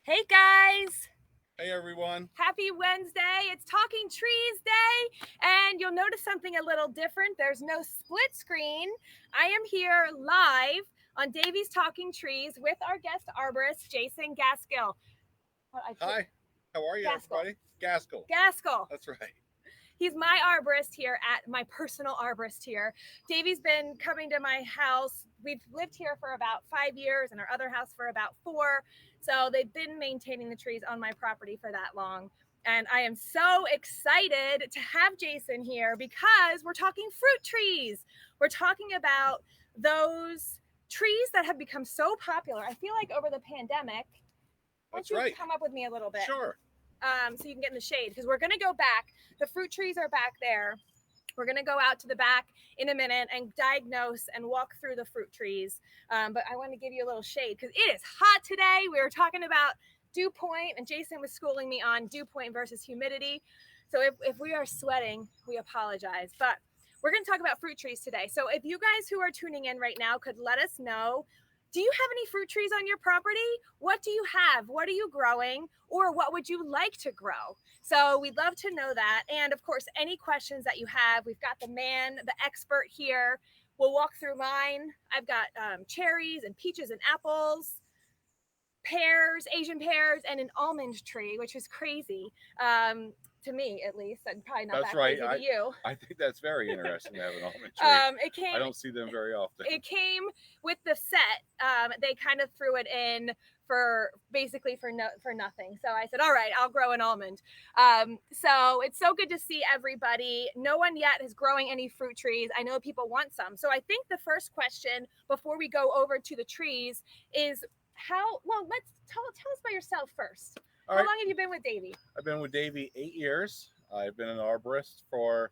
Hey guys, Hey everyone. happy Wednesday. It's Talking Trees Day, and you'll notice something a little different. There's no split screen. I am here live on Davey's Talking Trees with our guest arborist, Jason Gaskill. Hi. How are you, Gaskill. everybody? Gaskill. Gaskill. That's right. He's my arborist here at my personal arborist here. Davey's been coming to my house. We've lived here for about 5 years and our other house for about 4. So they've been maintaining the trees on my property for that long. And I am so excited to have Jason here because we're talking fruit trees. We're talking about those trees that have become so popular. I feel like over the pandemic, why don't That's you right. come up with me a little bit? Sure. So you can get in the shade because we're going to go back. The fruit trees are back there. We're going to go out to the back in a minute and diagnose and walk through the fruit trees. But I want to give you a little shade because it is hot today. We were talking about dew point, and Jason was schooling me on dew point versus humidity. So if we are sweating, we apologize. But we're going to talk about fruit trees today. So if you guys who are tuning in right now could let us know, do you have any fruit trees on your property? What do you have? What are you growing? Or what would you like to grow? So we'd love to know that. And of course, any questions that you have, we've got the man, the expert here. We'll walk through mine. I've got cherries and peaches and apples, pears, Asian pears, and an almond tree, which is crazy to me, at least, and probably not That's that right. crazy to you. I think that's very interesting to have an almond tree. It I came don't see them very often. it came with the set. They kind of threw it in for basically for nothing. So I said, all right, I'll grow an almond. So it's so good to see everybody. No one yet is growing any fruit trees. I know people want some. So I think the first question before we go over to the trees is let's tell us about yourself first. All How right. long have you been with Davey? I've been with Davey 8 years. I've been an arborist for,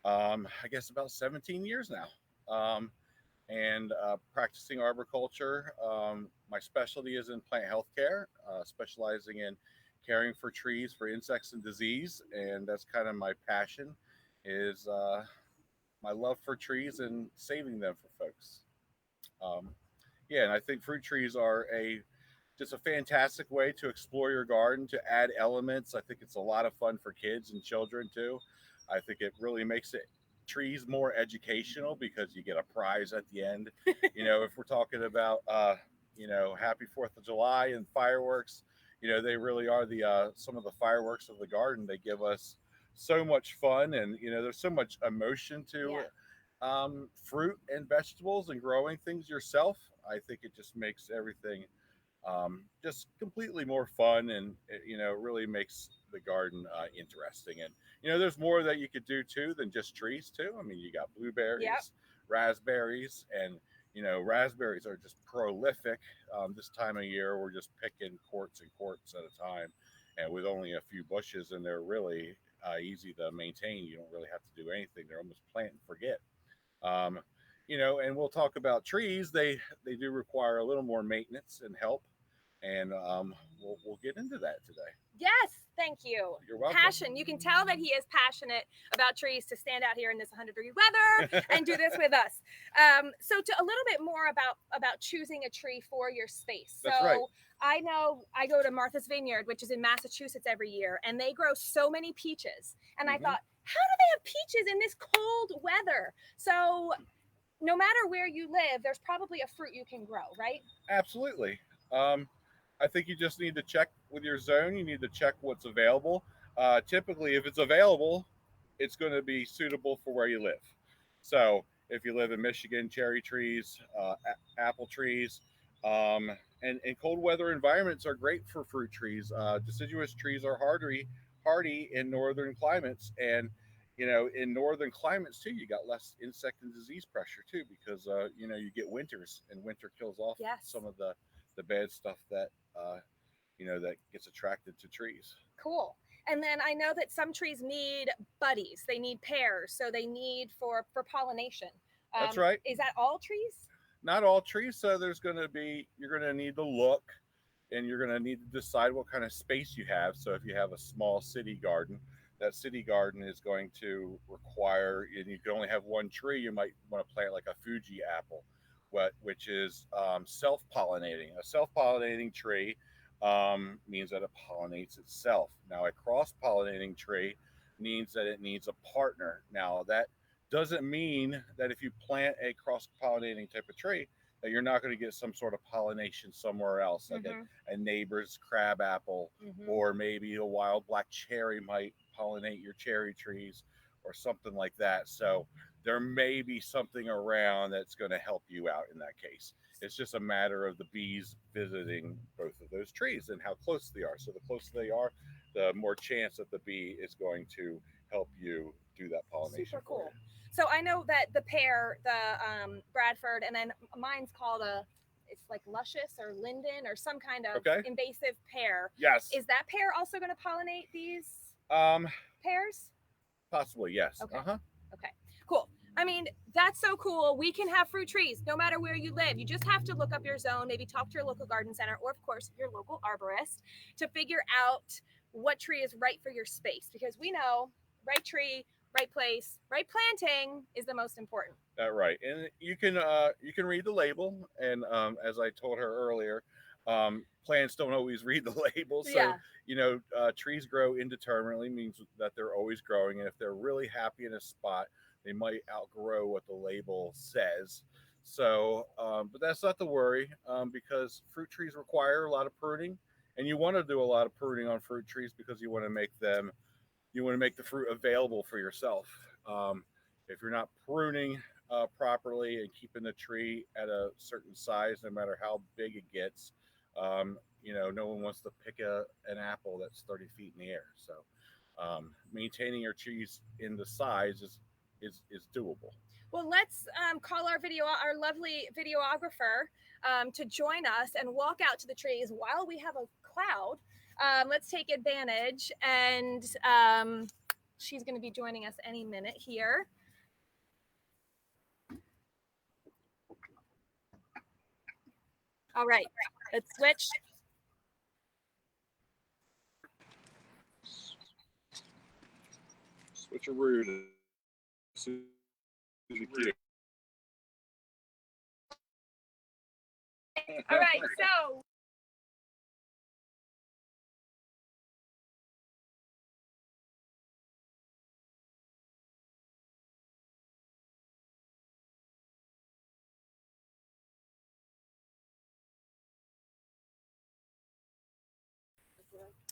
I guess, about 17 years now. And practicing arboriculture. My specialty is in plant health care, specializing in caring for trees for insects and disease. And that's kind of my passion is my love for trees and saving them for folks. Um, yeah, and I think fruit trees are a just a fantastic way to explore your garden to add elements. I think it's a lot of fun for kids and children too. I think it really makes it trees more educational because you get a prize at the end. If we're talking about Happy Fourth of July and fireworks, they really are the some of the fireworks of the garden. They give us so much fun, and there's so much emotion to Yeah. fruit and vegetables and growing things yourself. I think it just makes everything just completely more fun, and it really makes the garden interesting. And there's more that you could do too than just trees too. I mean, you got Yep. blueberries, raspberries, and raspberries are just prolific. This time of year we're just picking quarts and quarts at a time, and with only a few bushes, and they're really easy to maintain. You don't really have to do anything. They're almost plant and forget. um, and we'll talk about trees. They do require a little more maintenance and help, and we'll get into that today. Yes, thank you. You're welcome. Passion. You can tell that he is passionate about trees to stand out here in this 100-degree weather and do this with us. So, to a little bit more about choosing a tree for your space. That's right. So, I know I go to Martha's Vineyard, which is in Massachusetts every year, and they grow so many peaches. And I Hmm. thought, how do they have peaches in this cold weather? So, no matter where you live, there's probably a fruit you can grow, right? Absolutely. Um, I think you just need to check with your zone. You need to check what's available. Typically, if it's available, it's going to be suitable for where you live. So, if you live in Michigan, cherry trees, apple trees, um, and cold weather environments are great for fruit trees. Deciduous trees are hardy in northern climates, and in northern climates too, you got less insect and disease pressure too, because you get winters, and winter kills off Yes. some of the bad stuff that that gets attracted to trees. Cool. And then I know that some trees need buddies. They need pairs, so they need for pollination. That's right. Is that all trees? Not all trees. So you're going to need to look, and you're going to need to decide what kind of space you have. So if you have a small city garden, that city garden is going to require, and you can only have one tree. You might want to plant like a Fuji apple, which is self-pollinating. A self-pollinating tree means that it pollinates itself. Now, a cross-pollinating tree means that it needs a partner. Now, that doesn't mean that if you plant a cross-pollinating type of tree, that you're not going to get some sort of pollination somewhere else, like a neighbor's crab apple, or maybe a wild black cherry might pollinate your cherry trees or something like that. So there may be something around that's going to help you out in that case. It's just a matter of the bees visiting both of those trees and how close they are. So the closer they are, the more chance that the bee is going to help you do that pollination. Super cool. So I know that the pear, the Bradford, and then mine's called it's like luscious or linden or some kind of invasive pear. Yes. Is that pear also going to pollinate these pears? Possibly, yes. Okay. Okay, cool. I mean, that's so cool. We can have fruit trees no matter where you live. You just have to look up your zone, maybe talk to your local garden center, or of course, your local arborist to figure out what tree is right for your space, because we know right tree, right place, right planting is the most important. Right, and you can read the label, and as I told her earlier, plants don't always read the label. So trees grow indeterminately means that they're always growing, and if they're really happy in a spot, they might outgrow what the label says. So, but that's not the worry, because fruit trees require a lot of pruning, and you want to do a lot of pruning on fruit trees because you want to make the fruit available for yourself. If you're not pruning properly and keeping the tree at a certain size, no matter how big it gets, no one wants to pick an apple that's 30 feet in the air. So maintaining your trees in the size is doable. Well, let's call our lovely videographer to join us and walk out to the trees while we have a cloud. Let's take advantage, and she's going to be joining us any minute here. All right, let's switch. Switcheroo. All right, so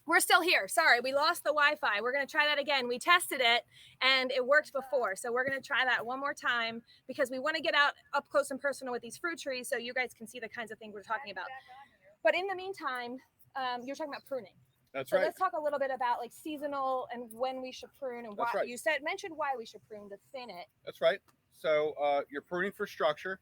we're still here. Sorry, we lost the Wi-Fi. We're going to try that again. We tested it and it worked before. So we're going to try that one more time because we want to get out up close and personal with these fruit trees so you guys can see the kinds of things we're talking about. But in the meantime, you're talking about pruning. That's right. So let's talk a little bit about like seasonal and when we should prune and why. You mentioned why we should prune to thin it. That's right. So you're pruning for structure.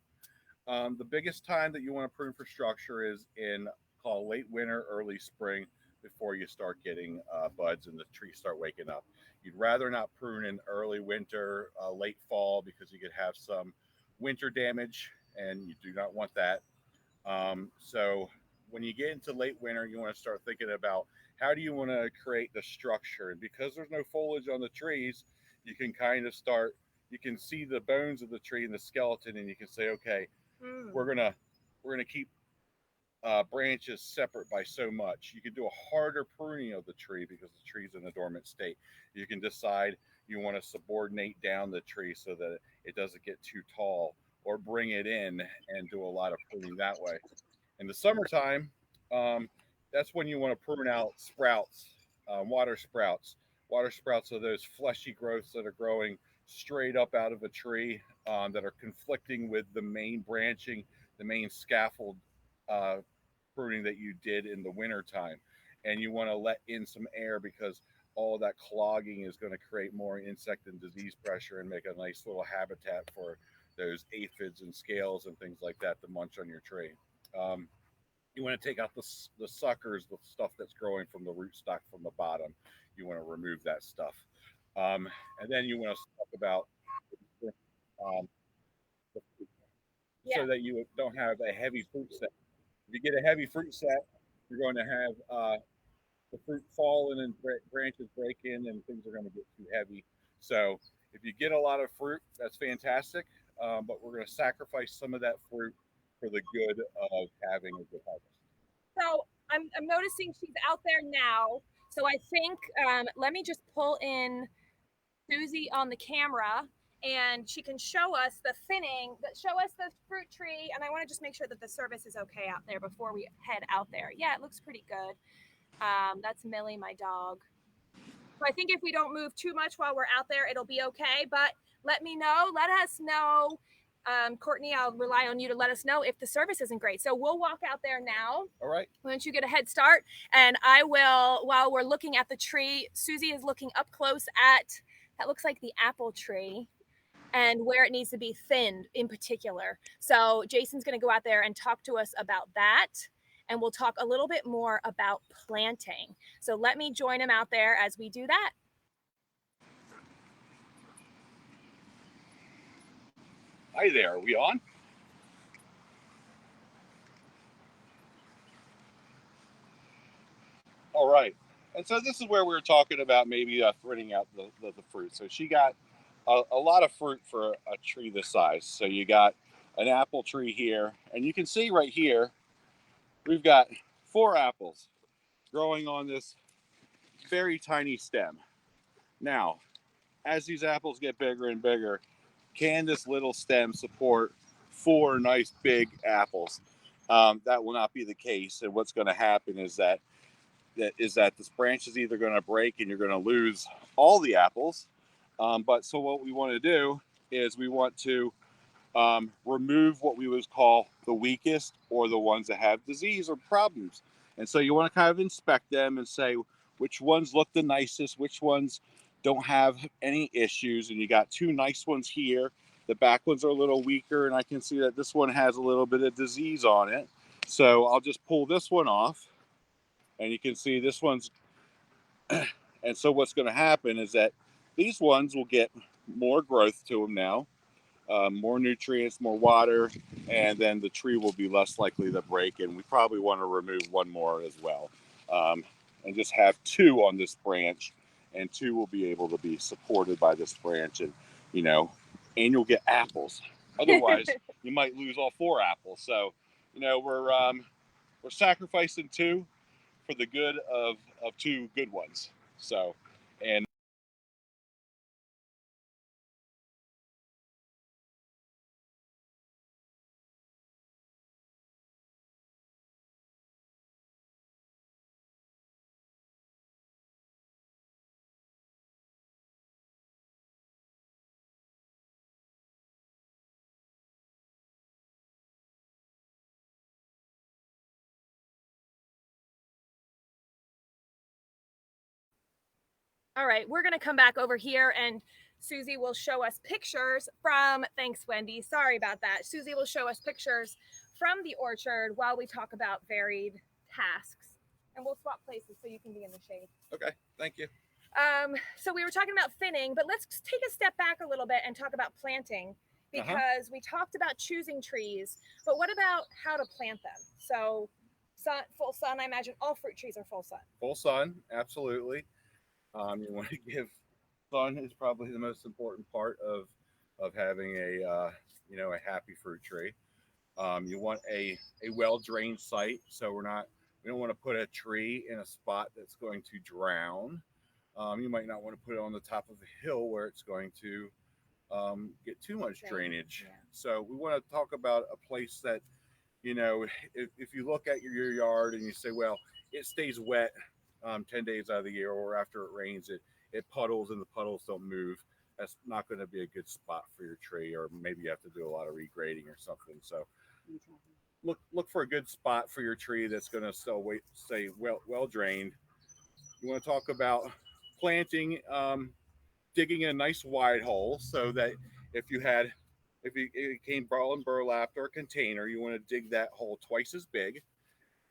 The biggest time that you want to prune for structure is in late winter, early spring, before you start getting buds and the trees start waking up. You'd rather not prune in early winter, late fall, because you could have some winter damage, and you do not want that. So when you get into late winter, you want to start thinking about how do you want to create the structure. And because there's no foliage on the trees, you can kind of start, you can see the bones of the tree and the skeleton, and you can say, okay, we're gonna keep branches separate by so much. You can do a harder pruning of the tree because the tree's in a dormant state. You can decide you want to subordinate down the tree so that it doesn't get too tall, or bring it in and do a lot of pruning that way. In the summertime, that's when you want to prune out sprouts, water sprouts. Water sprouts are those fleshy growths that are growing straight up out of a tree, that are conflicting with the main branching, the main scaffold pruning that you did in the winter time. And you want to let in some air because all that clogging is going to create more insect and disease pressure and make a nice little habitat for those aphids and scales and things like that to munch on your tree. You want to take out the suckers, the stuff that's growing from the rootstock from the bottom. You want to remove that stuff. And then you want to talk about so that you don't have a heavy fruit set. If you get a heavy fruit set, you're going to have the fruit falling and branches break in, and things are going to get too heavy. So if you get a lot of fruit, that's fantastic. But we're going to sacrifice some of that fruit for the good of having a good harvest. So I'm noticing she's out there now. So I think, let me just pull in Susie on the camera and she can show us the thinning, show us the fruit tree. And I want to just make sure that the service is okay out there before we head out there. Yeah, it looks pretty good. That's Millie, my dog. So I think if we don't move too much while we're out there, it'll be okay. But let us know. Courtney, I'll rely on you to let us know if the service isn't great. So we'll walk out there now. All right. Why don't you get a head start? And I will, while we're looking at the tree, Susie is looking up close at, that looks like the apple tree and where it needs to be thinned in particular. So Jason's going to go out there and talk to us about that. And we'll talk a little bit more about planting. So let me join him out there as we do that. Hi there, are we on? All right. And so this is where we were talking about maybe thinning out the fruit. So she got a lot of fruit for a tree this size. So you got an apple tree here, and you can see right here, we've got 4 apples growing on this very tiny stem. Now, as these apples get bigger and bigger, can this little stem support 4 nice big apples? That will not be the case. And what's going to happen is that this branch is either going to break and you're going to lose all the apples. But so what we want to do is we want to remove what we would call the weakest or the ones that have disease or problems. And so you want to kind of inspect them and say which ones look the nicest, which ones don't have any issues. And you got 2 nice ones here. The back ones are a little weaker, and I can see that this one has a little bit of disease on it. So I'll just pull this one off, and you can see this one's and so what's going to happen is that these ones will get more growth to them now, more nutrients, more water, and then the tree will be less likely to break. And we probably want to remove one more as well, and just have 2 on this branch, and 2 will be able to be supported by this branch, and you'll get apples. Otherwise, you might lose all 4 apples. So, we're sacrificing 2 for the good of 2 good ones. So, and All right, we're going to come back over here and Susie will show us pictures from, thanks, Wendy. Sorry about that. Susie will show us pictures from the orchard while we talk about varied tasks. And we'll swap places so you can be in the shade. Okay, thank you. So we were talking about thinning, but let's take a step back a little bit and talk about planting, because we talked about choosing trees, but what about how to plant them? So full sun, I imagine all fruit trees are full sun. Full sun, absolutely. You want to give sun is probably the most important part of having a happy fruit tree. You want a well drained site, so we don't want to put a tree in a spot that's going to drown. You might not want to put it on the top of a hill where it's going to get too much drainage. Yeah. So we want to talk about a place that, if you look at your yard and you say, well, it stays wet 10 days out of the year, or after it rains, it puddles and the puddles don't move. That's not going to be a good spot for your tree, or maybe you have to do a lot of regrading or something. So look for a good spot for your tree that's going to stay well drained. You want to talk about planting, digging a nice wide hole so that if it came burlapped or a container, you want to dig that hole twice as big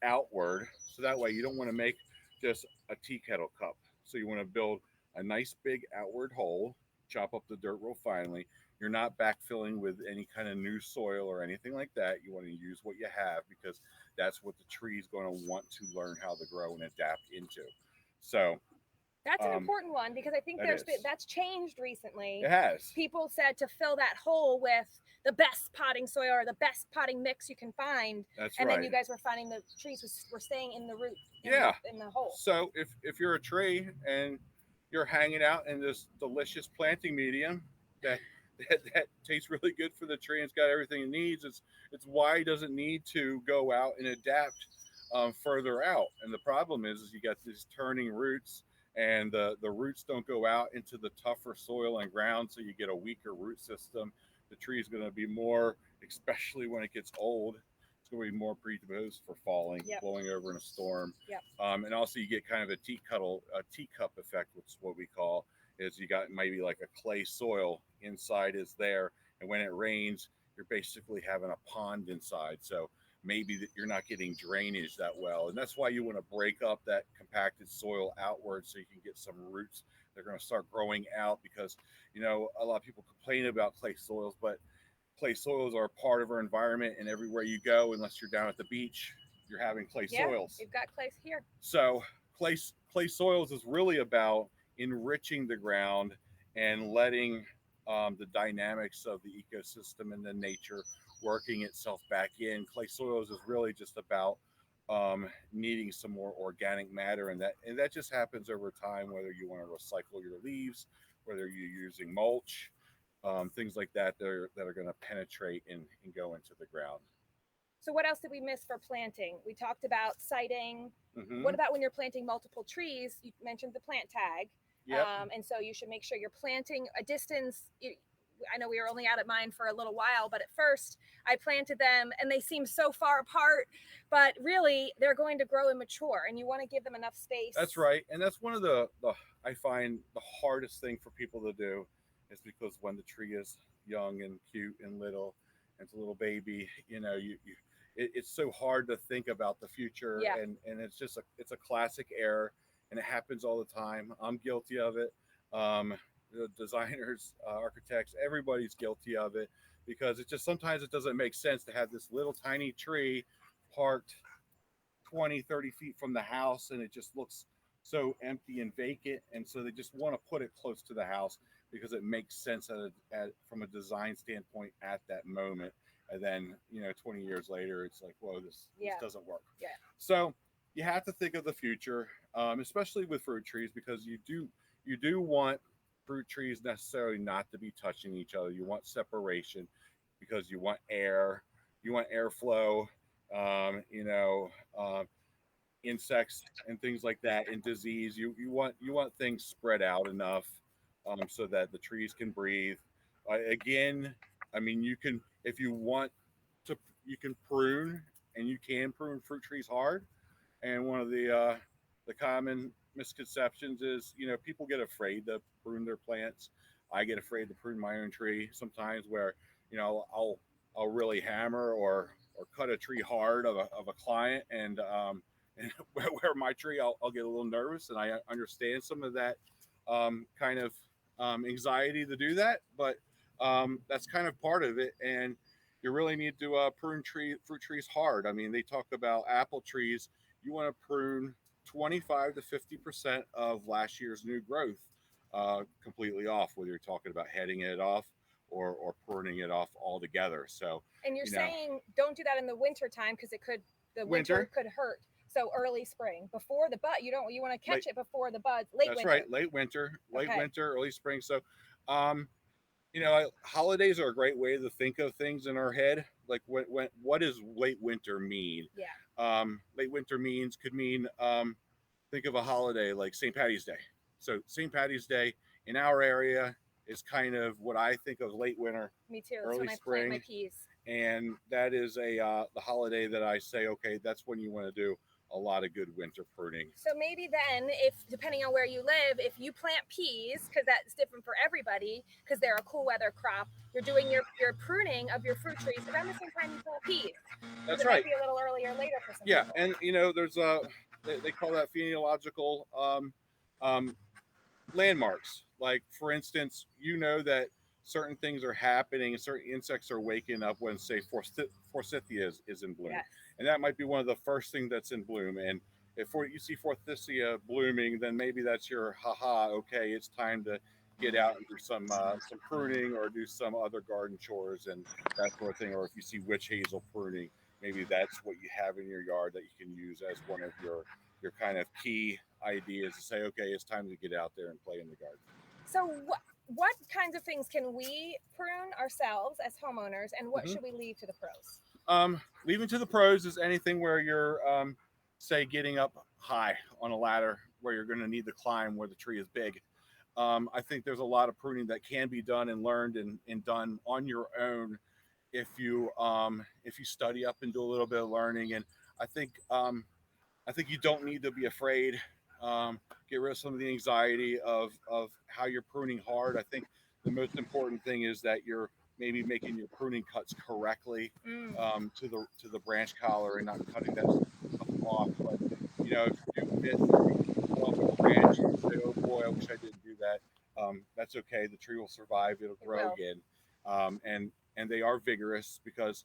outward. So that way you don't want to make just a tea kettle cup. So you want to build a nice big outward hole, chop up the dirt real finely. You're not backfilling with any kind of new soil or anything like that. You want to use what you have, because that's what the tree is going to want to learn how to grow and adapt into. So That's an important one because I think That that's changed recently. It has. People said to fill that hole with the best potting soil or the best potting mix you can find. That's and right. then you guys were finding the trees were staying in the root in the hole. So if you're a tree and you're hanging out in this delicious planting medium that tastes really good for the tree and it's got everything it needs, it's why it doesn't need to go out and adapt further out. And the problem is you got these turning roots, and the roots don't go out into the tougher soil and ground, so you get a weaker root system. The tree is going to be more, especially when it gets old, it's going to be more predisposed for falling, blowing over in a storm. And also you get kind of a teacup effect, which is what we call, is you got maybe like a clay soil inside is there, and when it rains, you're basically having a pond inside. So maybe that you're not getting drainage that well, and that's why you want to break up that compacted soil outward so you can get some roots that are going to start growing out. Because a lot of people complain about clay soils, but clay soils are a part of our environment, and everywhere you go, unless you're down at the beach, you're having clay soils. You've got clay here. So clay soils is really about enriching the ground and letting the dynamics of the ecosystem and the nature working itself back in. Clay soils is really just about needing some more organic matter, and that just happens over time, whether you want to recycle your leaves, whether you're using mulch, things like that that are going to penetrate and go into the ground. So what else did we miss for planting? We talked about siting. What about when you're planting multiple trees? You mentioned the plant tag. And so you should make sure you're planting a distance. I know we were only out at mine for a little while, but at first I planted them and they seem so far apart, but really they're going to grow and mature, and you want to give them enough space. That's right. And that's one of the I find the hardest thing for people to do, is because when the tree is young and cute and little, and it's a little baby, it's so hard to think about the future. And it's just it's a classic error, and it happens all the time. I'm guilty of it. The designers, architects, everybody's guilty of it, because it just sometimes it doesn't make sense to have this little tiny tree parked 20-30 feet from the house, and it just looks so empty and vacant. And so they just want to put it close to the house because it makes sense from a design standpoint at that moment. And then 20 years later, it's like, whoa, this doesn't work. So you have to think of the future, especially with fruit trees, because you do want fruit trees necessarily not to be touching each other. You want separation because you want air, you want airflow, insects and things like that, and disease. You want things spread out enough so that the trees can breathe. Again, I mean, you can, if you want to, you can prune, and you can prune fruit trees hard. And one of the common misconceptions is, people get afraid to prune their plants. I get afraid to prune my own tree sometimes, where I'll really hammer or cut a tree hard of a client, and where my tree I'll get a little nervous, and I understand some of that kind of anxiety to do that, but that's kind of part of it. And you really need to prune fruit trees hard. I mean, they talk about apple trees. You want to prune 25 to 50% of last year's new growth completely off, whether you're talking about heading it off or pruning it off altogether. So, and you're saying don't do that in the winter time, because the winter could hurt. So early spring, before the bud, you want to catch it before the buds. That's right, late winter, early spring. So, holidays are a great way to think of things in our head. Like what does late winter mean? Late winter could mean think of a holiday like St. Patty's Day. So St. Patty's Day in our area is kind of what I think of late winter. Me too. Early That's spring. when I plant my peas. And that is the holiday that I say, okay, that's when you want to do a lot of good winter pruning. So maybe then, if depending on where you live, if you plant peas, because that's different for everybody, because they're a cool weather crop, you're doing your pruning of your fruit trees around the same time you plant peas. That's right. Might be a little earlier or later for some people. And there's they call that phenological landmarks. Like, for instance, that certain things are happening and certain insects are waking up when, say, forsythia is in bloom. And that might be one of the first things that's in bloom. And if you see Forsythia blooming, then maybe that's your haha. Okay, it's time to get out and do some pruning or do some other garden chores and that sort of thing. Or if you see witch hazel pruning, maybe that's what you have in your yard that you can use as one of your kind of key ideas to say, okay, it's time to get out there and play in the garden. So what kinds of things can we prune ourselves as homeowners, and what should we leave to the pros? Leaving to the pros is anything where you're, say, getting up high on a ladder where you're going to need to climb where the tree is big. I think there's a lot of pruning that can be done and learned and done on your own if you study up and do a little bit of learning. And I think you don't need to be afraid. Get rid of some of the anxiety of how you're pruning hard. I think the most important thing is that you're maybe making your pruning cuts correctly to the branch collar and not cutting that stuff off. But if you do miss off a branch, you say, "Oh boy, I wish I didn't do that." That's okay. The tree will survive. It'll grow again. And they are vigorous because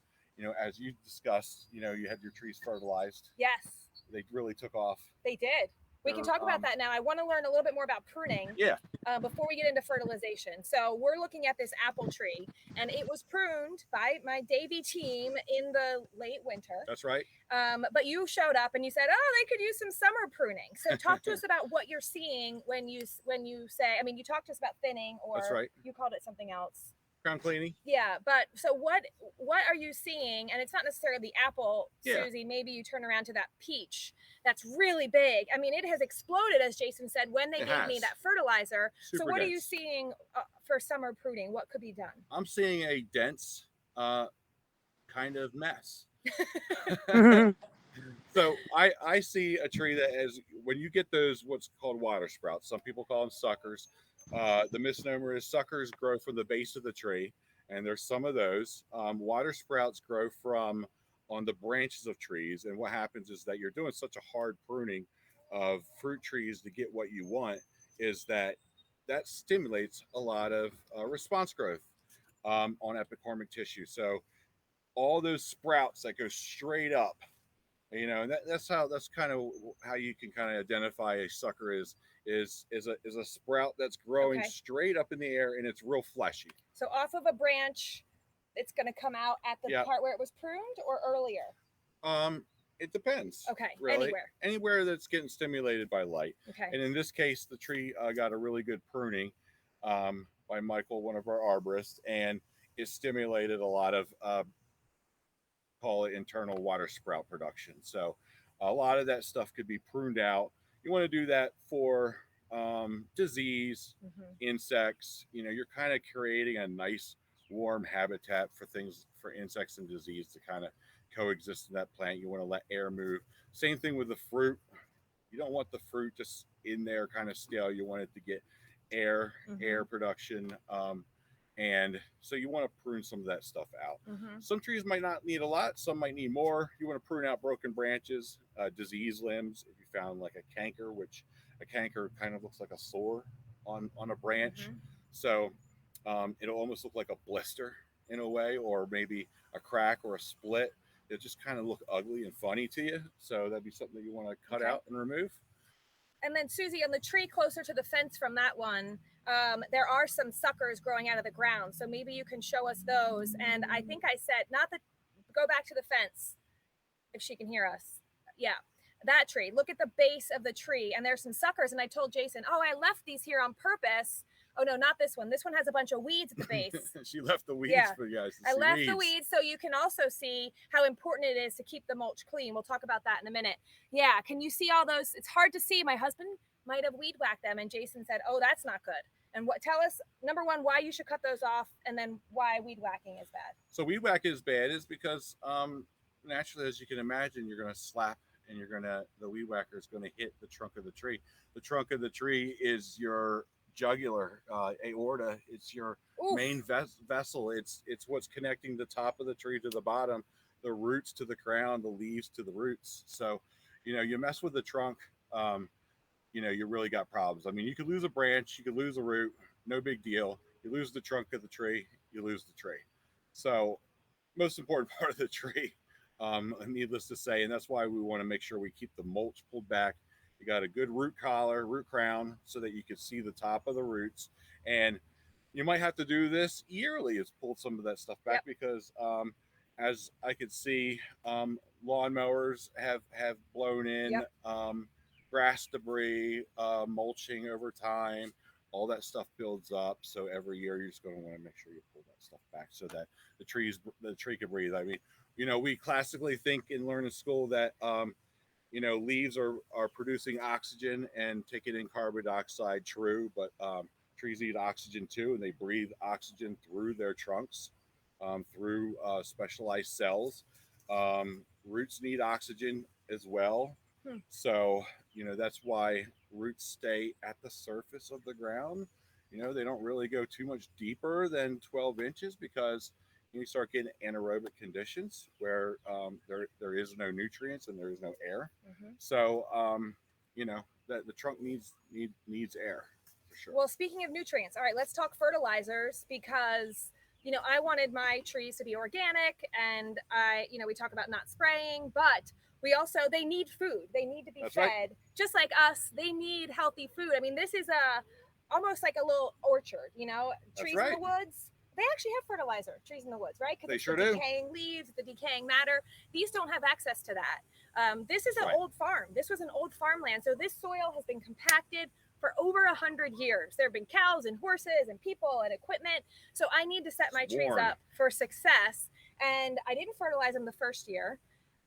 as you discussed, you had your trees fertilized. Yes. They really took off. They did. We can talk about that now. I want to learn a little bit more about pruning. Yeah. Before we get into fertilization. So we're looking at this apple tree, and it was pruned by my Davey team in the late winter. That's right. But you showed up and you said, "Oh, they could use some summer pruning." So talk to us about what you're seeing when you say. I mean, you talked to us about thinning, or that's right. You called it something else. Crown cleaning. Yeah, but so what are you seeing? And it's not necessarily the apple, Susie. Maybe you turn around to that peach that's really big. I mean, it has exploded, as Jason said, when they gave me that fertilizer. Super so what dense. are you seeing for summer pruning? What could be done? I'm seeing a dense kind of mess. So I see a tree that has, when you get those what's called water sprouts, some people call them suckers. The misnomer is suckers grow from the base of the tree, and there's some of those. Water sprouts grow from on the branches of trees, and what happens is that you're doing such a hard pruning of fruit trees to get what you want, is that stimulates a lot of response growth on epicormic tissue. So all those sprouts that go straight up, and that's kind of how you can kind of identify a sucker is a sprout that's growing straight up in the air, and it's real fleshy. So off of a branch, it's going to come out at the part where it was pruned, or earlier? It depends. Okay, really. Anywhere that's getting stimulated by light. Okay. And in this case, the tree got a really good pruning by Michael, one of our arborists, and it stimulated a lot of call it internal water sprout production. So a lot of that stuff could be pruned out. You want to do that for disease, insects. You're kind of creating a nice warm habitat for things, for insects and disease to kind of coexist in that plant. You want to let air move. Same thing with the fruit. You don't want the fruit just in there kind of stale. You want it to get air production. And so you want to prune some of that stuff out. Some trees might not need a lot. Some might need more. You want to prune out broken branches, disease limbs. If you found like a canker, which a canker kind of looks like a sore on a branch. So it'll almost look like a blister in a way, or maybe a crack or a split. It just kind of look ugly and funny to you. So that'd be something that you want to cut out and remove. And then Susie, on the tree closer to the fence from that one, there are some suckers growing out of the ground. So maybe you can show us those. And I think I said, go back to the fence if she can hear us. Yeah, that tree. Look at the base of the tree, and there's some suckers. And I told Jason, oh, I left these here on purpose. Oh, no, not this one. This one has a bunch of weeds at the base. She left the weeds for you guys to see. I left the weeds so you can also see how important it is to keep the mulch clean. We'll talk about that in a minute. Yeah, can you see all those? It's hard to see. My husband might have weed whacked them, and Jason said, oh, that's not good. And tell us, number one, why you should cut those off, and then why weed whacking is bad. So weed whack is bad is because naturally, as you can imagine, you're going to slap, and the weed whacker is going to hit the trunk of the tree. The trunk of the tree is your jugular aorta. It's your main vessel. It's what's connecting the top of the tree to the bottom, the roots to the crown, the leaves to the roots. So you mess with the trunk, you really got problems. I mean, you could lose a branch, you could lose a root, no big deal. You lose the trunk of the tree, you lose the tree. So most important part of the tree needless to say, and that's why we want to make sure we keep the mulch pulled back. You got a good root collar, root crown, so that you can see the top of the roots. And you might have to do this yearly, is pull some of that stuff back. Yep. Because as I could see, lawnmowers have blown in. Yep. Grass debris, mulching over time, all that stuff builds up. So every year you're just going to want to make sure you pull that stuff back so that the tree can breathe. I mean, we classically think and learn in school that leaves are producing oxygen and taking in carbon dioxide. True, but trees need oxygen too, and they breathe oxygen through their trunks, through specialized cells. Roots need oxygen as well. So, that's why roots stay at the surface of the ground. They don't really go too much deeper than 12 inches because you start getting anaerobic conditions where there is no nutrients and there is no air. Mm-hmm. So, that the trunk needs air for sure. Well, speaking of nutrients, all right, let's talk fertilizers because, I wanted my trees to be organic and we talk about not spraying, but they need food. They need to be fed. Right. Just like us, they need healthy food. I mean, this is almost like a little orchard, trees in the woods. They actually have fertilizer, trees in the woods, right? Because they sure do. Decaying leaves, the decaying matter. These don't have access to that. This is an old farm. This was an old farmland. So this soil has been compacted for over 100 years. There have been cows and horses and people and equipment. So I need to set my trees up for success. And I didn't fertilize them the first year,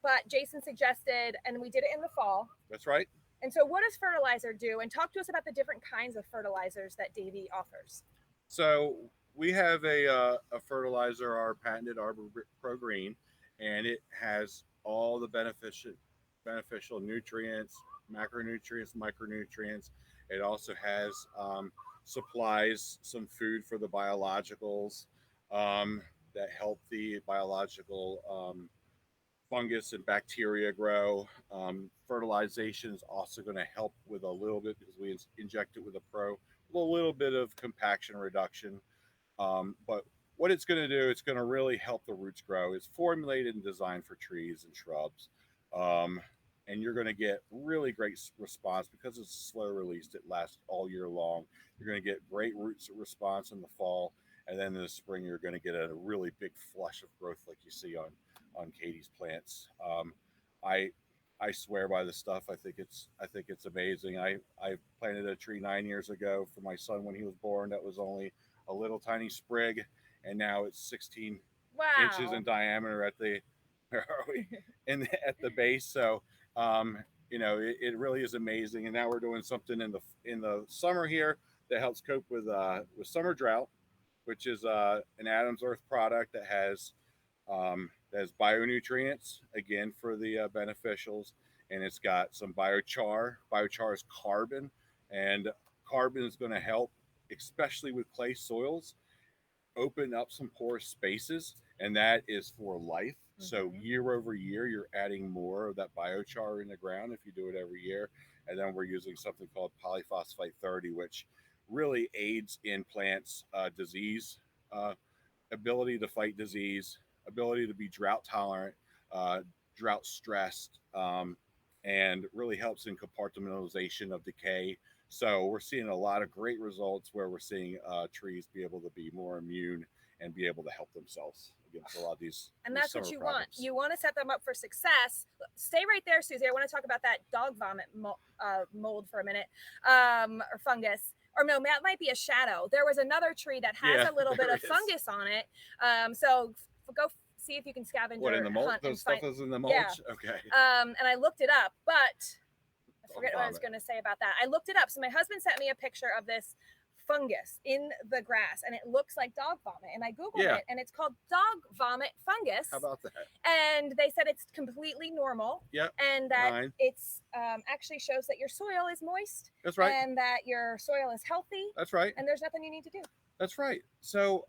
but Jason suggested, and we did it in the fall. That's right. And so what does fertilizer do? And talk to us about the different kinds of fertilizers that Davey offers. So we have a fertilizer, our patented Arbor Pro Green, and it has all the beneficial nutrients, macronutrients, micronutrients. It also has supplies some food for the biologicals that help the biological fungus and bacteria grow. Fertilization is also going to help with a little bit because we inject it with a little bit of compaction reduction. But what it's going to do, it's going to really help the roots grow. It's formulated and designed for trees and shrubs. And you're going to get really great response because it's slow released. It lasts all year long. You're going to get great roots response in the fall. And then in the spring, you're going to get a really big flush of growth like you see on Katie's plants. I swear by this stuff. I think it's amazing. I planted a tree 9 years ago for my son when he was born. That was only a little tiny sprig, and now it's 16 inches in diameter at the base. So it really is amazing. And now we're doing something in the summer here that helps cope with summer drought, which is an Adams Earth product that has bionutrients, again, for the beneficials, and it's got some biochar. Biochar is carbon, and carbon is going to help, especially with clay soils, open up some porous spaces, and that is for life. Mm-hmm. So year over year, you're adding more of that biochar in the ground if you do it every year. And then we're using something called polyphosphate 30, which really aids in plants' disease, ability to fight disease, ability to be drought tolerant, drought stressed, and really helps in compartmentalization of decay. So we're seeing a lot of great results where we're seeing trees be able to be more immune and be able to help themselves against a lot of these. And that's what you want. You want to set them up for success. Stay right there, Susie. I want to talk about that dog vomit mold for a minute, or fungus. Or no, that might be a shadow. There was another tree that has a little bit of fungus on it. So go see if you can scavenge. What, in the mulch? Those stuff is in the mulch? Yeah. Okay. And I looked it up, but I forget what I was going to say about that. I looked it up. So my husband sent me a picture of this fungus in the grass, and it looks like dog vomit. And I Googled it, and it's called dog vomit fungus. How about that? And they said it's completely normal. Yep. And that it's actually shows that your soil is moist. That's right. And that your soil is healthy. That's right. And there's nothing you need to do. That's right. So,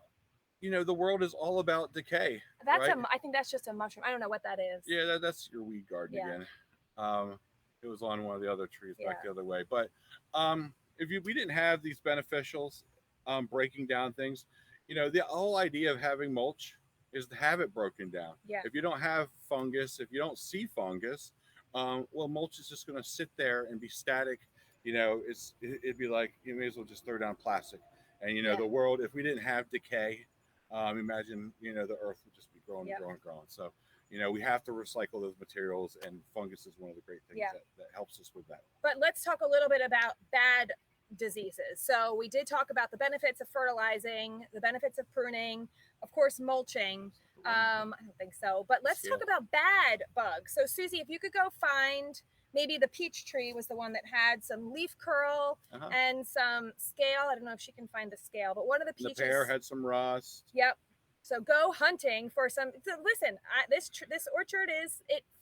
the world is all about decay. That's right? I think that's just a mushroom. I don't know what that is. Yeah, that's your weed garden again. It was on one of the other trees back the other way. But if we didn't have these beneficials breaking down things, the whole idea of having mulch, is to have it broken down. Yeah. If you don't have fungus, if you don't see fungus, well, mulch is just going to sit there and be static. It'd be like you may as well just throw down plastic. And Yeah. the world, if we didn't have decay, imagine the earth would just be growing Yep. and growing and growing. So we have to recycle those materials, and fungus is one of the great things Yeah. that helps us with that. But let's talk a little bit about bad diseases. So we did talk about the benefits of fertilizing, the benefits of pruning, of course, mulching. I don't think so, but let's talk about bad bugs. So Susie, if you could go find, maybe the peach tree was the one that had some leaf curl and some scale. I don't know if she can find the scale, but one of the peaches. The pear had some rust. Yep. So go hunting for some. So listen, this orchard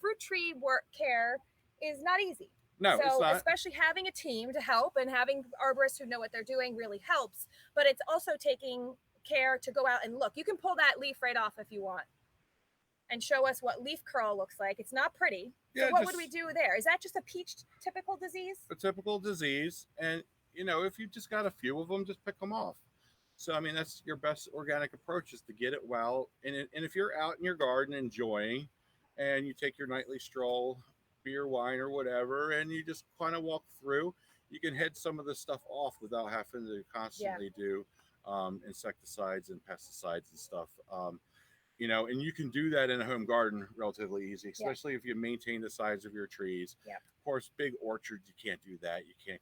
fruit tree work care is not easy. No, so it's not. Especially having a team to help and having arborists who know what they're doing really helps. But it's also taking care to go out and look. You can pull that leaf right off if you want and show us what leaf curl looks like. It's not pretty. Yeah, so what would we do there? Is that just a peach typical disease? A typical disease. And, if you just got a few of them, just pick them off. So, I mean, that's your best organic approach, is to get it well. And if you're out in your garden enjoying, and you take your nightly stroll, beer, wine, or whatever, and you just kind of walk through, you can head some of this stuff off without having to constantly do insecticides and pesticides and stuff. And you can do that in a home garden relatively easy, especially if you maintain the size of your trees. Yeah. Of course, big orchards, you can't do that. You can't,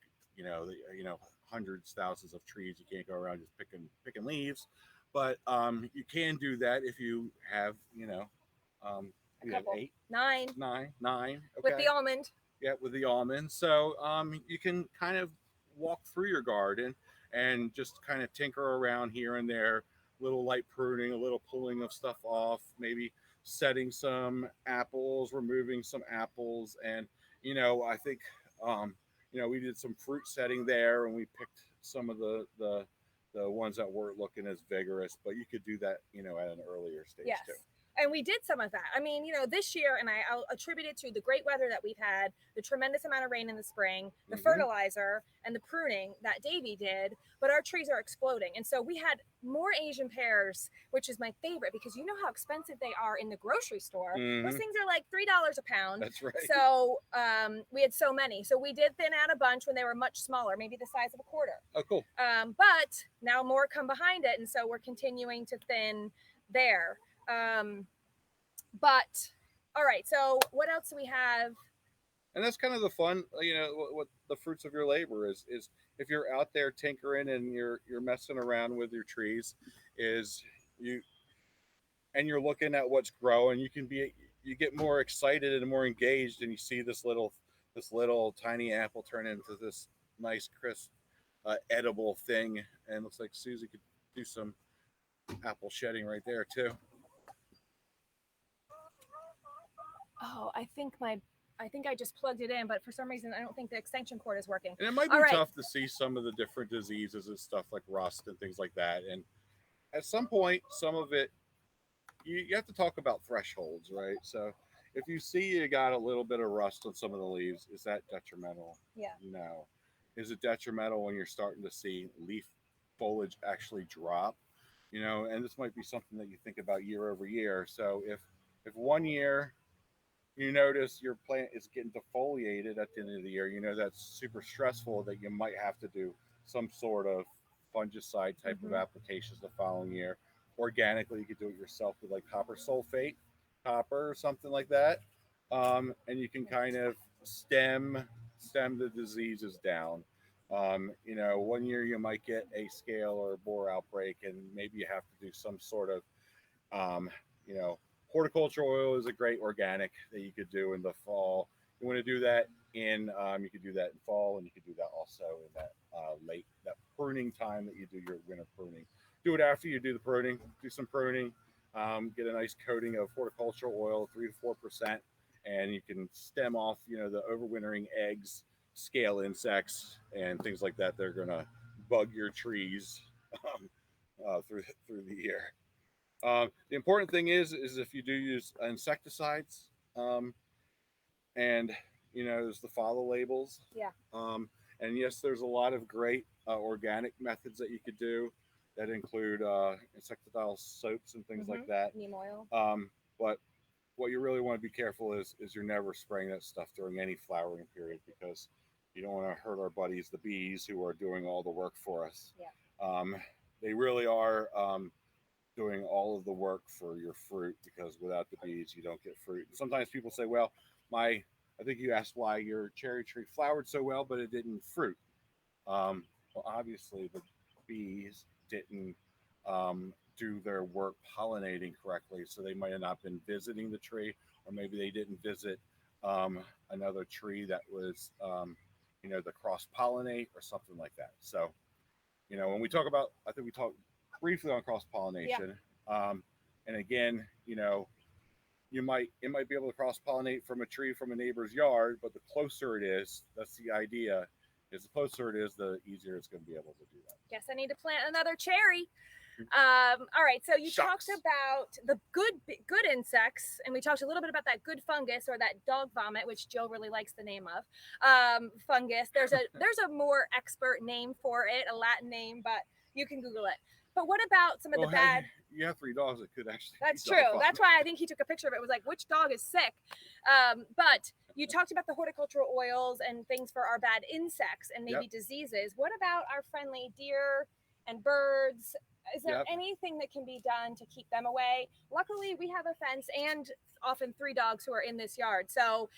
hundreds, thousands of trees. You can't go around just picking leaves, but you can do that if you have, we have 8, 9. Okay. With the almond. Yeah, with the almond. So you can kind of walk through your garden and just kind of tinker around here and there, little light pruning, a little pulling of stuff off, maybe setting some apples, removing some apples. And, I think, we did some fruit setting there, and we picked some of the ones that weren't looking as vigorous, but you could do that, at an earlier stage too. And we did some of that. I mean, this year, and I'll attribute it to the great weather that we've had, the tremendous amount of rain in the spring, the fertilizer, and the pruning that Davey did. But our trees are exploding. And so we had more Asian pears, which is my favorite, because you know how expensive they are in the grocery store. Those things are like $3 a pound. That's right. So we had so many. So we did thin out a bunch when they were much smaller, maybe the size of a quarter. Oh, cool. But now more come behind it. And so we're continuing to thin there. But all right, so what else do we have? And that's kind of the fun, what the fruits of your labor is if you're out there tinkering and you're messing around with your trees, you're looking at what's growing, you get more excited and more engaged, and you see this little tiny apple turn into this nice crisp edible thing. And it looks like Susie could do some apple shedding right there too. Oh, I think I just plugged it in, but for some reason, I don't think the extension cord is working. And it might be tough to see some of the different diseases and stuff like rust and things like that. And at some point, some of it, you have to talk about thresholds, right? So if you see you got a little bit of rust on some of the leaves, is that detrimental? Yeah. No. Is it detrimental when you're starting to see leaf foliage actually drop? And this might be something that you think about year over year. So if 1 year you notice your plant is getting defoliated at the end of the year, that's super stressful, that you might have to do some sort of fungicide type of applications the following year. Organically, you could do it yourself with like copper sulfate, or something like that. And you can kind of stem the diseases down. 1 year you might get a scale or a borer outbreak, and maybe you have to do some sort of, horticultural oil is a great organic that you could do in the fall. You want to do that you could do that in fall, and you could do that also in that that pruning time that you do your winter pruning. Do it after you do the pruning. Do some pruning. Get a nice coating of horticultural oil, 3 to 4%, and you can stem off, the overwintering eggs, scale insects, and things like that. They're gonna bug your trees through the year. The important thing is if you do use insecticides, and there's the follow labels. Yeah. And yes, there's a lot of great organic methods that you could do. that include insecticidal soaps and things like Mm-hmm. that. Neem oil. But what you really want to be careful is you're never spraying that stuff during any flowering period, because you don't want to hurt our buddies, the bees, who are doing all the work for us. Yeah. Um, they really are doing all of the work for your fruit, because without the bees, you don't get fruit. And sometimes people say, well, I think you asked why your cherry tree flowered so well, but it didn't fruit. Well, obviously, the bees didn't do their work pollinating correctly, so they might have not been visiting the tree, or maybe they didn't visit um, another tree that was, the cross pollinate or something like that. So, when we talk about, I think we talked briefly on cross Yeah. pollination, and again, it might be able to cross pollinate from a tree from a neighbor's yard, but the closer it is, that's the idea. Is the closer it is, the easier it's going to be able to do that. Guess I need to plant another cherry. All right, so you Shucks. talked about the good insects, and we talked a little bit about that good fungus, or that dog vomit, which Jill really likes the name of. Fungus. There's a more expert name for it, a Latin name, but you can Google it. But what about some of the bad? You have 3 dogs that could actually. That's true. That's why I think he took a picture of it. It was like, which dog is sick? But you talked about the horticultural oils and things for our bad insects and maybe diseases. What about our friendly deer and birds? Is there anything that can be done to keep them away? Luckily, we have a fence and often 3 dogs who are in this yard. So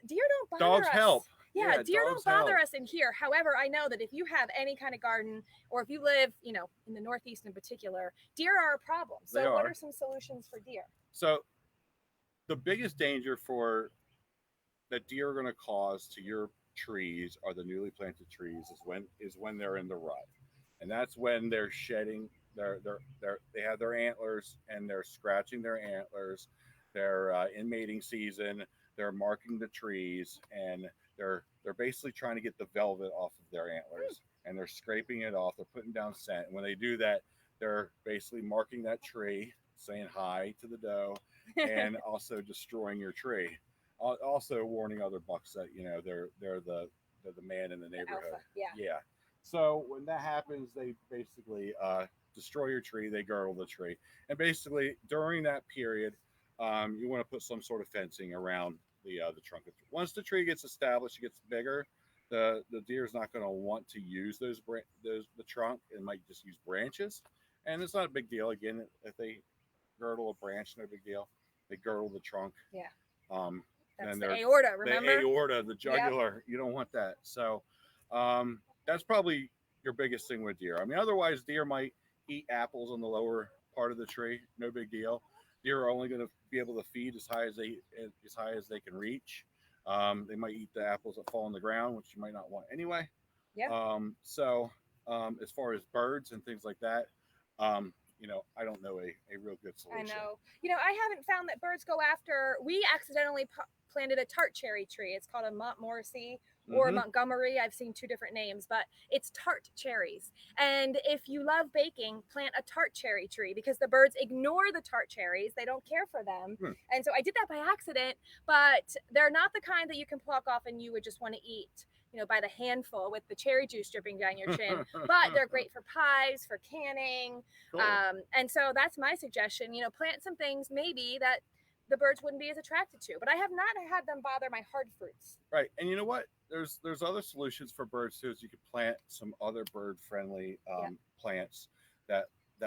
deer don't bother us. Dogs help. Yeah, deer don't bother us in here. However, I know that if you have any kind of garden, or if you live, in the Northeast in particular, deer are a problem. So what are some solutions for deer? So the biggest danger that deer are going to cause to your trees, are the newly planted trees, is when they're in the rut. And that's when they're shedding they have their antlers, and they're scratching their antlers. They're in mating season. They're marking the trees, and they're basically trying to get the velvet off of their antlers, and they're scraping it off. They're putting down scent. And when they do that, they're basically marking that tree, saying hi to the doe, and also destroying your tree. Also warning other bucks that they're the man in the neighborhood. Alpha, yeah. So when that happens, they basically destroy your tree. They girdle the tree, and basically during that period, you want to put some sort of fencing around the trunk. Once the tree gets established, it gets bigger. The deer is not going to want to use the trunk. It might just use branches, and it's not a big deal. Again, if they girdle a branch, no big deal. They girdle the trunk. Yeah. That's the aorta, The remember? aorta, the jugular. Yep. You don't want that. So that's probably your biggest thing with deer. I mean, otherwise, deer might eat apples on the lower part of the tree. No big deal. Deer are only going to be able to feed as high as they can reach. They might eat the apples that fall on the ground, which you might not want anyway. Yeah. So as far as birds and things like that, I don't know a real good solution. I know. I haven't found that birds go after. We accidentally planted a tart cherry tree. It's called a Montmorency or Montgomery. I've seen 2 different names, but it's tart cherries. And if you love baking, plant a tart cherry tree, because the birds ignore the tart cherries. They don't care for them. And so I did that by accident, but they're not the kind that you can pluck off and you would just want to eat, by the handful with the cherry juice dripping down your chin. But they're great for pies, for canning. Cool. And so that's my suggestion. Plant some things maybe that the birds wouldn't be as attracted to, but I have not had them bother my hard fruits. Right. And you know what? There's other solutions for birds too. Is you could plant some other bird friendly plants that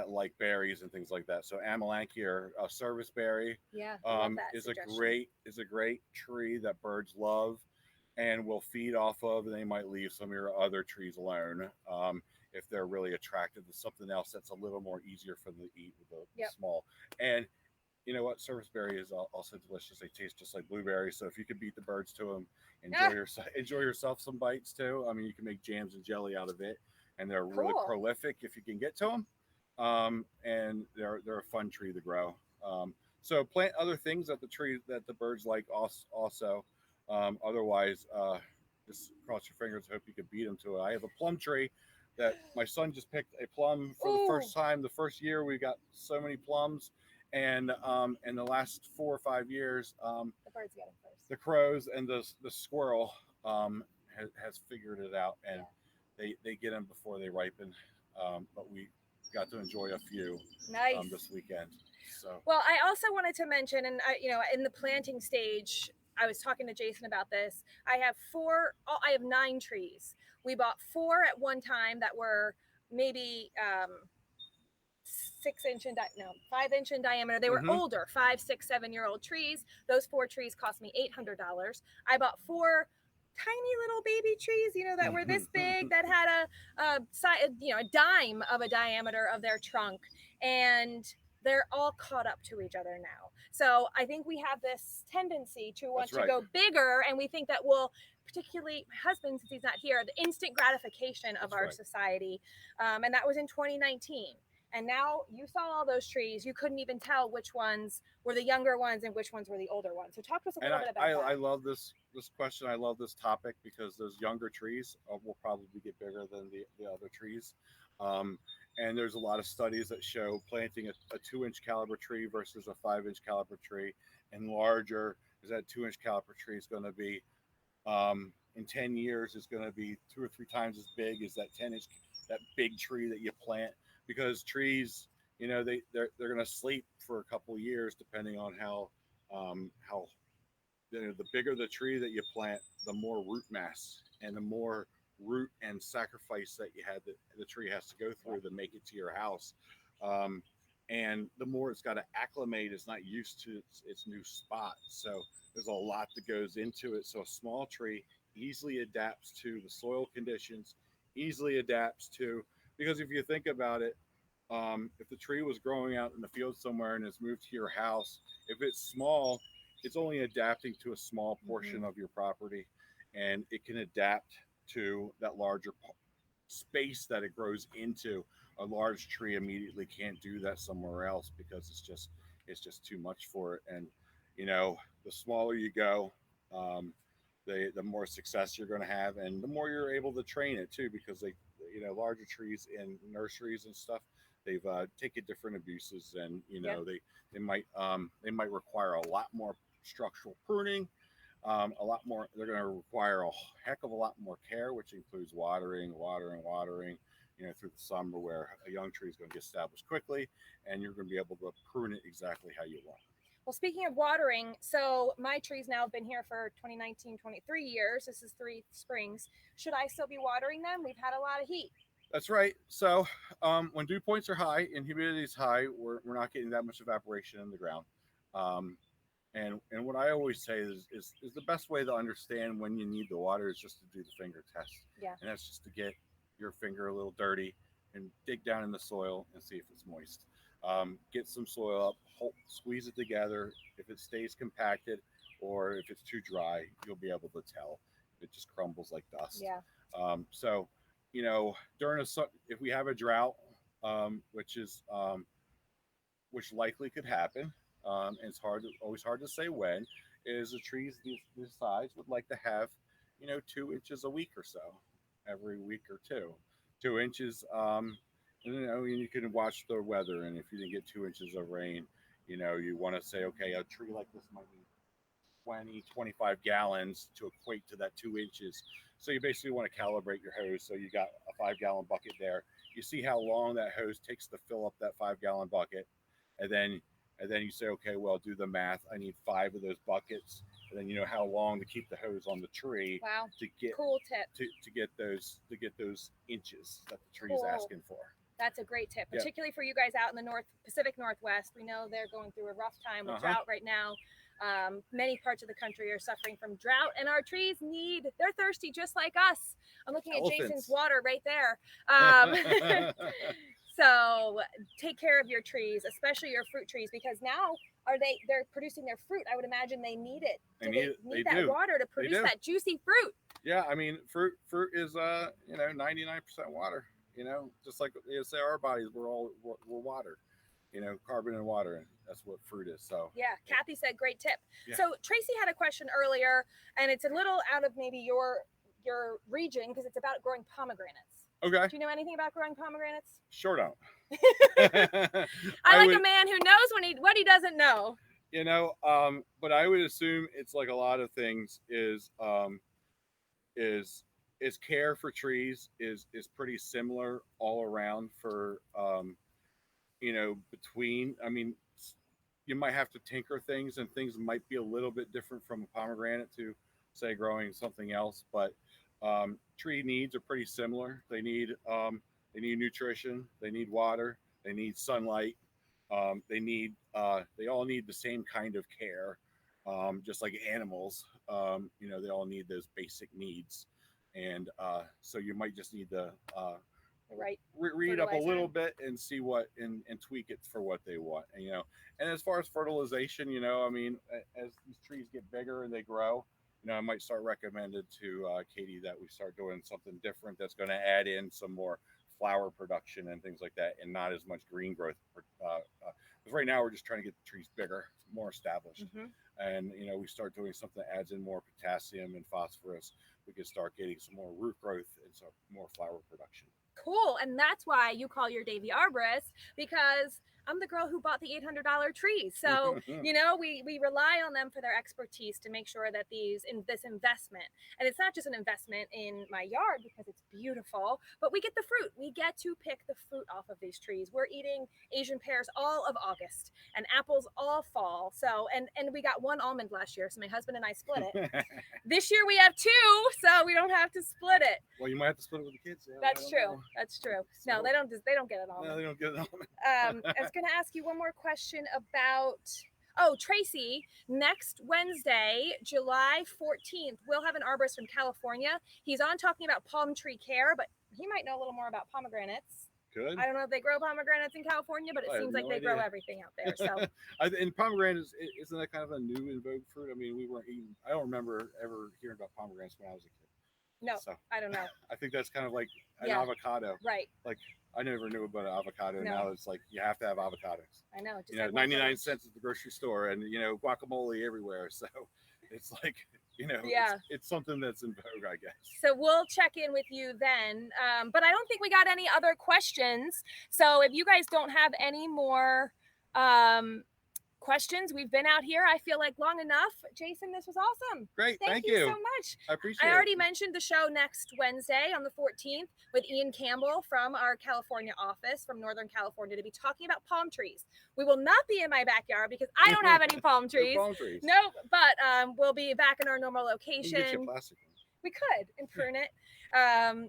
like berries and things like that. So Amelanchier, or service berry, is a great tree that birds love and will feed off of, and they might leave some of your other trees alone if they're really attracted to something else that's a little more easier for them to eat with the small. And you know what? Service berry is also delicious. They taste just like blueberries. So if you could beat the birds to them, enjoy yourself some bites too. I mean, you can make jams and jelly out of it, and they're really prolific if you can get to them. And they're a fun tree to grow. So plant other things that the birds like also. Otherwise, just cross your fingers. Hope you can beat them to it. I have a plum tree that my son just picked a plum for the first time. The first year we got so many plums. And in the last 4 or 5 years, the birds get them first. The crows and the squirrel has figured it out, and they get them before they ripen. But got to enjoy a few Nice. this weekend. So Well, I also wanted to mention, and in the planting stage, I was talking to Jason about this. I have 9 trees. We bought 4 at one time that were maybe 6-inch in 5-inch in diameter. They were older, 5, 6, 7-year-old trees. Those 4 trees cost me $800. I bought 4 tiny little baby trees, that were this big, that had a dime of a diameter of their trunk, and they're all caught up to each other now. So I think we have this tendency to want to go bigger, and we think that will, particularly my husband, since he's not here, the instant gratification of our society, and that was in 2019. And now you saw all those trees. You couldn't even tell which ones were the younger ones and which ones were the older ones. So talk to us a little bit about that. I love this question. I love this topic because those younger trees will probably get bigger than the other trees. And there's a lot of studies that show planting a 2-inch caliber tree versus a 5-inch caliber tree and larger, is that 2-inch caliber tree is going to be, in 10 years, is going to be 2 or 3 times as big as that 10-inch, that big tree that you plant. Because trees, they're going to sleep for a couple of years, depending on how the bigger the tree that you plant, the more root mass and the more root and sacrifice that you had that the tree has to go through to make it to your house. And the more it's got to acclimate, it's not used to its new spot. So there's a lot that goes into it. So a small tree easily adapts to the soil conditions, easily adapts to, because if you think about it, if the tree was growing out in the field somewhere and has moved to your house, if it's small, it's only adapting to a small portion of your property, and it can adapt to that larger space that it grows into. A large tree immediately can't do that somewhere else because it's just too much for it. And the smaller you go, the more success you're going to have, and the more you're able to train it too, because larger trees in nurseries and stuff, they've taken different abuses, and they might require a lot more structural pruning, a lot more. They're going to require a heck of a lot more care, which includes watering through the summer, where a young tree is going to get established quickly, and you're going to be able to prune it exactly how you want. Well, speaking of watering, so my trees now have been here for 2019, 23 years. This is 3 springs. Should I still be watering them? We've had a lot of heat. That's right. So when dew points are high and humidity is high, we're not getting that much evaporation in the ground. And what I always say is the best way to understand when you need the water is just to do the finger test. Yeah. And that's just to get your finger a little dirty and dig down in the soil and see if it's moist. Get some soil up, squeeze it together. If it stays compacted or if it's too dry, you'll be able to tell. If it just crumbles like dust. Yeah. So, during if we have a drought, which likely could happen, and it's always hard to say when, is the trees this size would like to have, 2 inches a week or so, every week or two. 2 inches, you can watch the weather, and if you didn't get 2 inches of rain, you want to say, okay, a tree like this might need 20, 25 gallons to equate to that 2 inches. So you basically want to calibrate your hose. So you got a 5-gallon bucket there. You see how long that hose takes to fill up that 5-gallon bucket. And then you say, okay, well, do the math. I need 5 of those buckets. And then you know how long to keep the hose on the tree. Wow. To get cool tip. To get those inches that the tree is asking for. That's a great tip, particularly for you guys out in the Pacific Northwest. We know they're going through a rough time with drought right now. Many parts of the country are suffering from drought, and our trees they're thirsty just like us. I'm looking at Jason's water right there. So take care of your trees, especially your fruit trees, because now they're producing their fruit. I would imagine they need it. They need that water to produce that juicy fruit. Yeah, I mean, fruit is 99% water. Just like they say, our bodies we're water. Carbon and water, and that's what fruit is. So yeah, Kathy said great tip. Yeah. So Tracy had a question earlier, and it's a little out of maybe your region because it's about growing pomegranates. Okay. Do you know anything about growing pomegranates? Sure don't. I like a man who knows what he doesn't know. But I would assume it's like a lot of things is its care for trees is pretty similar all around for between. I mean, you might have to tinker things, and things might be a little bit different from a pomegranate to, say, growing something else. But tree needs are pretty similar. They need nutrition, they need water, they need sunlight, they all need the same kind of care, just like animals. They all need those basic needs, and so you might just need to Right. read up a little bit and see what and tweak it for what they want. And as far as fertilization, I mean, as these trees get bigger and they grow, I might start recommending to Katie that we start doing something different that's going to add in some more flower production and things like that, and not as much green growth. Because right now we're just trying to get the trees bigger, more established. And we start doing something that adds in more potassium and phosphorus. We can start getting some more root growth and some more flower production. Cool. And that's why you call your Davey arborist, because I'm the girl who bought the $800 trees. So, we rely on them for their expertise to make sure that this investment, and it's not just an investment in my yard because it's beautiful, but we get the fruit. We get to pick the fruit off of these trees. We're eating Asian pears all of August and apples all fall. So, and we got one almond last year. So my husband and I split it. This year we have two, so we don't have to split it. Well, you might have to split it with the kids. That's true. That's true. No, they don't get it all. No, they don't get it all. I was going to ask you one more question about, Tracy, next Wednesday, July 14th, we'll have an arborist from California. He's on talking about palm tree care, but he might know a little more about pomegranates. Good. I don't know if they grow pomegranates in California, but it seems like they grow everything out there. So, and pomegranates, isn't that kind of a new in vogue fruit? I mean, we weren't eating. I don't remember ever hearing about pomegranates when I was a kid. No, so, I don't know. I think that's kind of like an avocado. Right. Like I never knew about an avocado. No. Now it's like you have to have avocados. I know. Just like 99 cents at the grocery store, and guacamole everywhere. So it's like it's something that's in vogue, I guess. So we'll check in with you then. But I don't think we got any other questions. So if you guys don't have any more questions, we've been out here, I feel like, long enough. Jason, this was awesome. Great. Thank you so much. I appreciate it. I already mentioned the show next Wednesday on the 14th with Ian Campbell from our California office from Northern California to be talking about palm trees. We will not be in my backyard because I don't have any palm trees. Palm trees. No, but we'll be back in our normal location. Get you a plastic one. We could and prune it.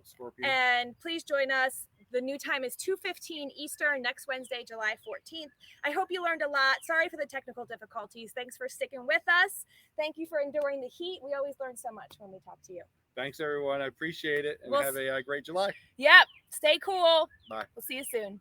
Scorpion. And please join us. The new time is 2:15 Eastern next Wednesday, July 14th. I hope you learned a lot. Sorry for the technical difficulties. Thanks for sticking with us. Thank you for enduring the heat. We always learn so much when we talk to you. Thanks, everyone. I appreciate it. And have a great July. Yep. Stay cool. Bye. We'll see you soon.